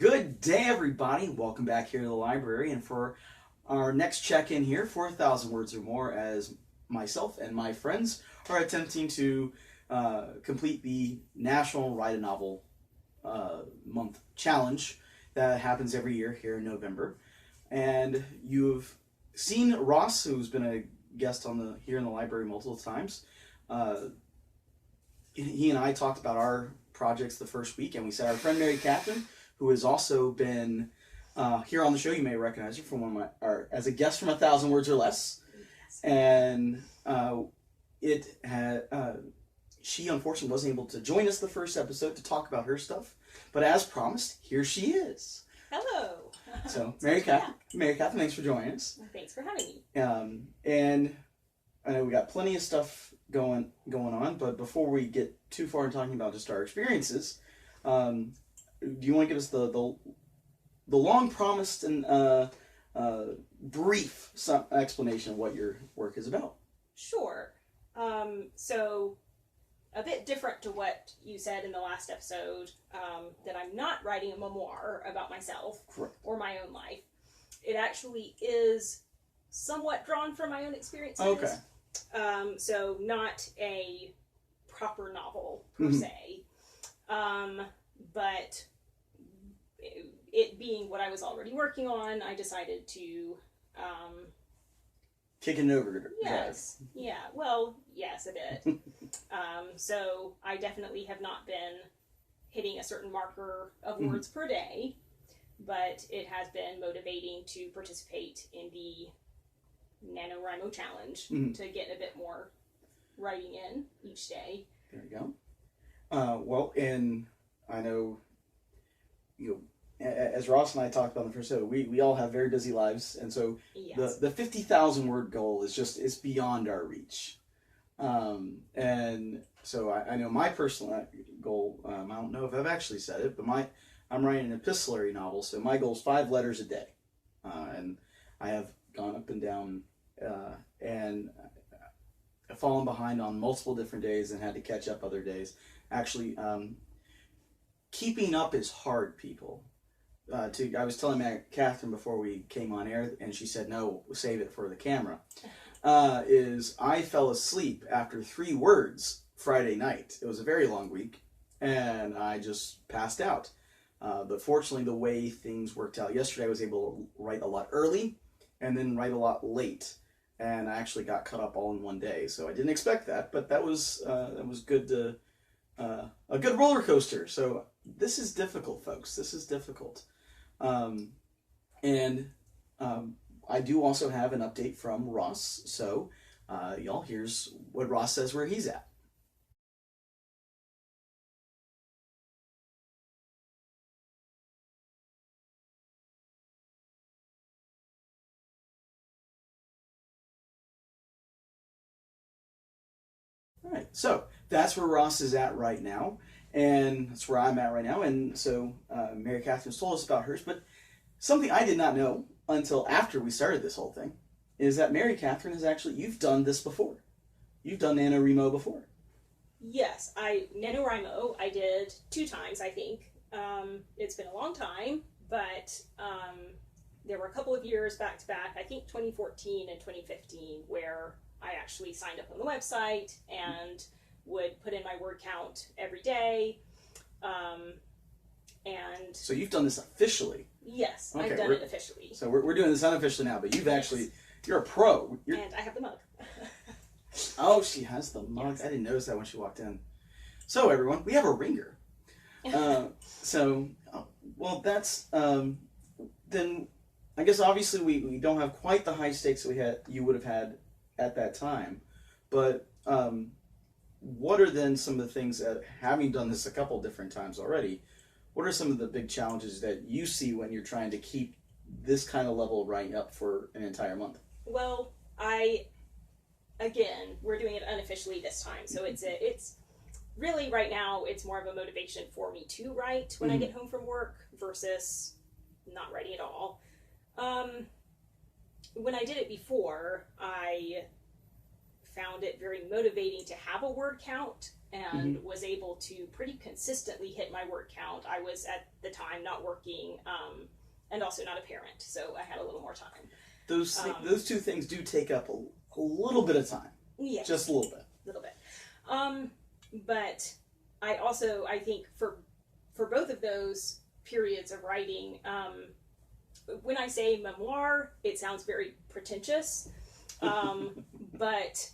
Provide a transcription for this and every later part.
Good day, everybody. Welcome back here to the library. And for our next check-in here, 4,000 words or more, as myself and my friends are attempting to complete the National Write a Novel Month Challenge that happens every year here in November. And you've seen Ross, who's been a guest here in the library multiple times. He and I talked about our projects the first week, and we said our friend Mary Kathryn, who has also been here on the show. You may recognize her from as a guest from 1,000 Words or Less. And she unfortunately wasn't able to join us the first episode to talk about her stuff. But as promised, here she is. Hello. So, Mary Kathryn, thanks for joining us. Thanks for having me. And I know we got plenty of stuff going on, but before we get too far in talking about just our experiences, do you want to give us the long promised and brief explanation of what your work is about? Sure. So a bit different to what you said in the last episode, that I'm not writing a memoir about myself. Correct. Or my own life. It actually is somewhat drawn from my own experiences. Okay. So not a proper novel per se. But it being what I was already working on, I decided to kick it over. Yes. Yeah. Well, yes, a bit. So I definitely have not been hitting a certain marker of words per day, but it has been motivating to participate in the NaNoWriMo challenge to get a bit more writing in each day. There you go. Well, and I know, as Ross and I talked about in the first episode, we all have very busy lives, and so yes. the 50,000 word goal is it's beyond our reach. And so I know my personal goal, I don't know if I've actually said it, but I'm writing an epistolary novel, so my goal is 5 letters a day. And I have gone up and down, and fallen behind on multiple different days and had to catch up other days. Actually, keeping up is hard, people. I was telling Kathryn before we came on air, and she said, no, save it for the camera. I fell asleep after 3 words Friday night. It was a very long week, and I just passed out. But fortunately, the way things worked out yesterday, I was able to write a lot early and then write a lot late. And I actually got caught up all in one day. So I didn't expect that, but that was good a good roller coaster. So this is difficult, folks. This is difficult. I do also have an update from Ross. So y'all, here's what Ross says where he's at. All right, so that's where Ross is at right now, and that's where I'm at right now. And so Mary Kathryn's told us about hers, but something I did not know until after we started this whole thing is that Mary Kathryn you've done this before. You've done NaNoWriMo before. Yes, NaNoWriMo I did 2 times, I think. It's been a long time, but there were a couple of years back to back, I think 2014 and 2015, where I actually signed up on the website and would put in my word count every day. And so you've done this officially? Yes, okay, I've done it officially. So we're doing this unofficially now, but you're a pro. And I have the mug. Oh, she has the mug. Yes. I didn't notice that when she walked in. So everyone, we have a ringer. Well, that's then. I guess obviously we don't have quite the high stakes that you would have had at that time, but what are then some of the things that, having done this a couple different times already, what are some of the big challenges that you see when you're trying to keep this kind of level of writing up for an entire month? Well, we're doing it unofficially this time, so it's really right now it's more of a motivation for me to write when I get home from work versus not writing at all. When I did it before, I found it very motivating to have a word count, and was able to pretty consistently hit my word count. I was at the time not working, and also not a parent, so I had a little more time. Those two things do take up a little bit of time. Yeah, just a little bit. But I think for both of those periods of writing, when I say memoir, it sounds very pretentious, but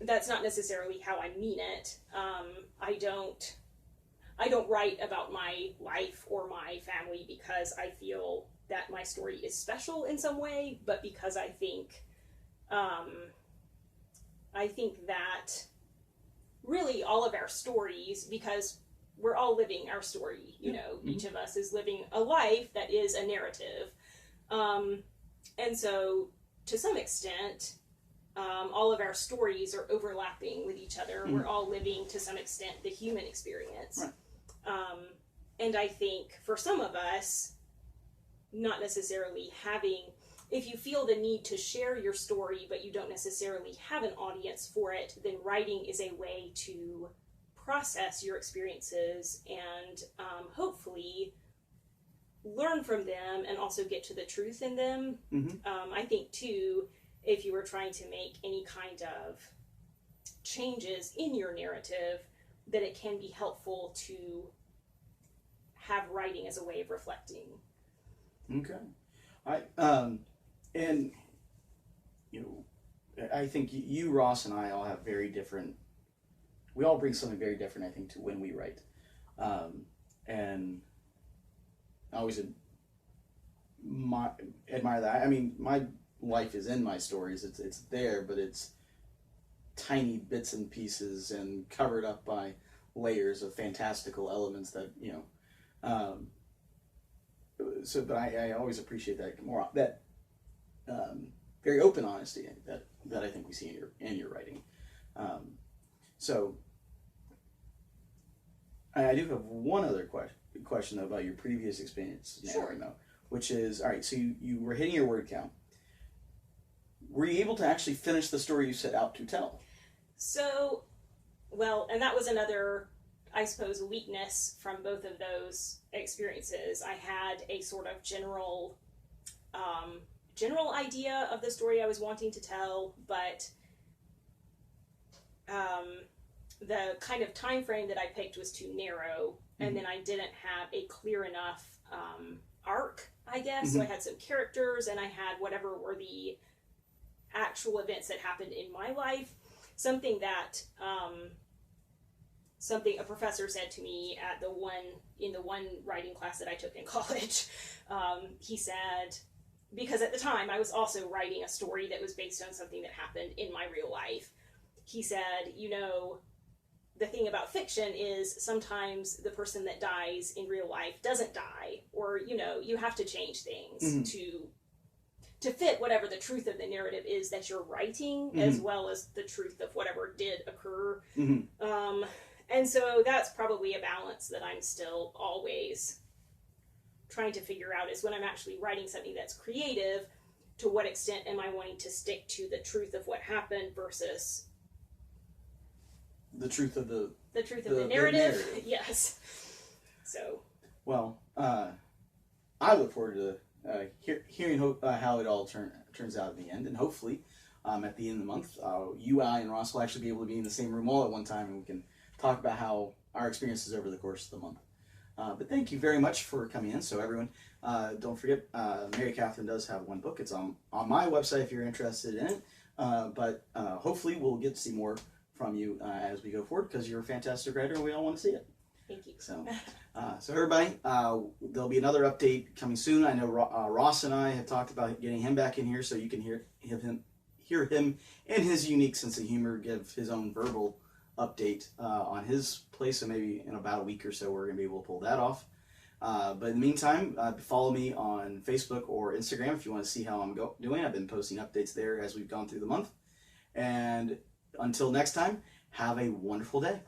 that's not necessarily how I mean it. I don't write about my life or my family because I feel that my story is special in some way, but because I think that really all of our stories, because we're all living our story, you know, each of us is living a life that is a narrative. And so to some extent, all of our stories are overlapping with each other. We're all living to some extent the human experience. Right. And I think for some of us, not necessarily having, if you feel the need to share your story, but you don't necessarily have an audience for it, then writing is a way to process your experiences and hopefully learn from them and also get to the truth in them. I think too, if you were trying to make any kind of changes in your narrative, that it can be helpful to have writing as a way of reflecting. Okay. And you know, I think you, Ross, and I all have very different. We all bring something very different, I think, to when we write, and I always admire that. I mean, my life is in my stories; it's there, but it's tiny bits and pieces and covered up by layers of fantastical elements that but I always appreciate that very open honesty that I think we see in your writing. So I do have one other question though, about your previous experience at NaNoWriMo, which is, all right, so you were hitting your word count. Were you able to actually finish the story you set out to tell? So, well, and that was another, I suppose, weakness from both of those experiences. I had a sort of general idea of the story I was wanting to tell, but the kind of time frame that I picked was too narrow, and then I didn't have a clear enough arc, I guess. So I had some characters, and I had whatever were the actual events that happened in my life. Something that a professor said to me in the one writing class that I took in college. He said, because at the time I was also writing a story that was based on something that happened in my real life. He said, you know, the thing about fiction is sometimes the person that dies in real life doesn't die, or, you know, you have to change things to fit whatever the truth of the narrative is that you're writing, as well as the truth of whatever did occur. And so that's probably a balance that I'm still always trying to figure out, is when I'm actually writing something that's creative, to what extent am I wanting to stick to the truth of what happened versus the truth of the narrative. Yes. So. Well, I look forward to hearing how it all turns out in the end, and hopefully, at the end of the month, you, I, and Ross will actually be able to be in the same room all at one time, and we can talk about how our experiences over the course of the month. But thank you very much for coming in. So everyone, don't forget, Mary Kathryn does have one book. It's on my website if you're interested in it. But hopefully we'll get to see more from you as we go forward, because you're a fantastic writer and we all want to see it. Thank you. So everybody, there'll be another update coming soon. I know Ross and I have talked about getting him back in here so you can hear him and his unique sense of humor give his own verbal update on his place. So maybe in about a week or so we're going to be able to pull that off. But in the meantime, follow me on Facebook or Instagram if you want to see how I'm doing. I've been posting updates there as we've gone through the month. And until next time, have a wonderful day.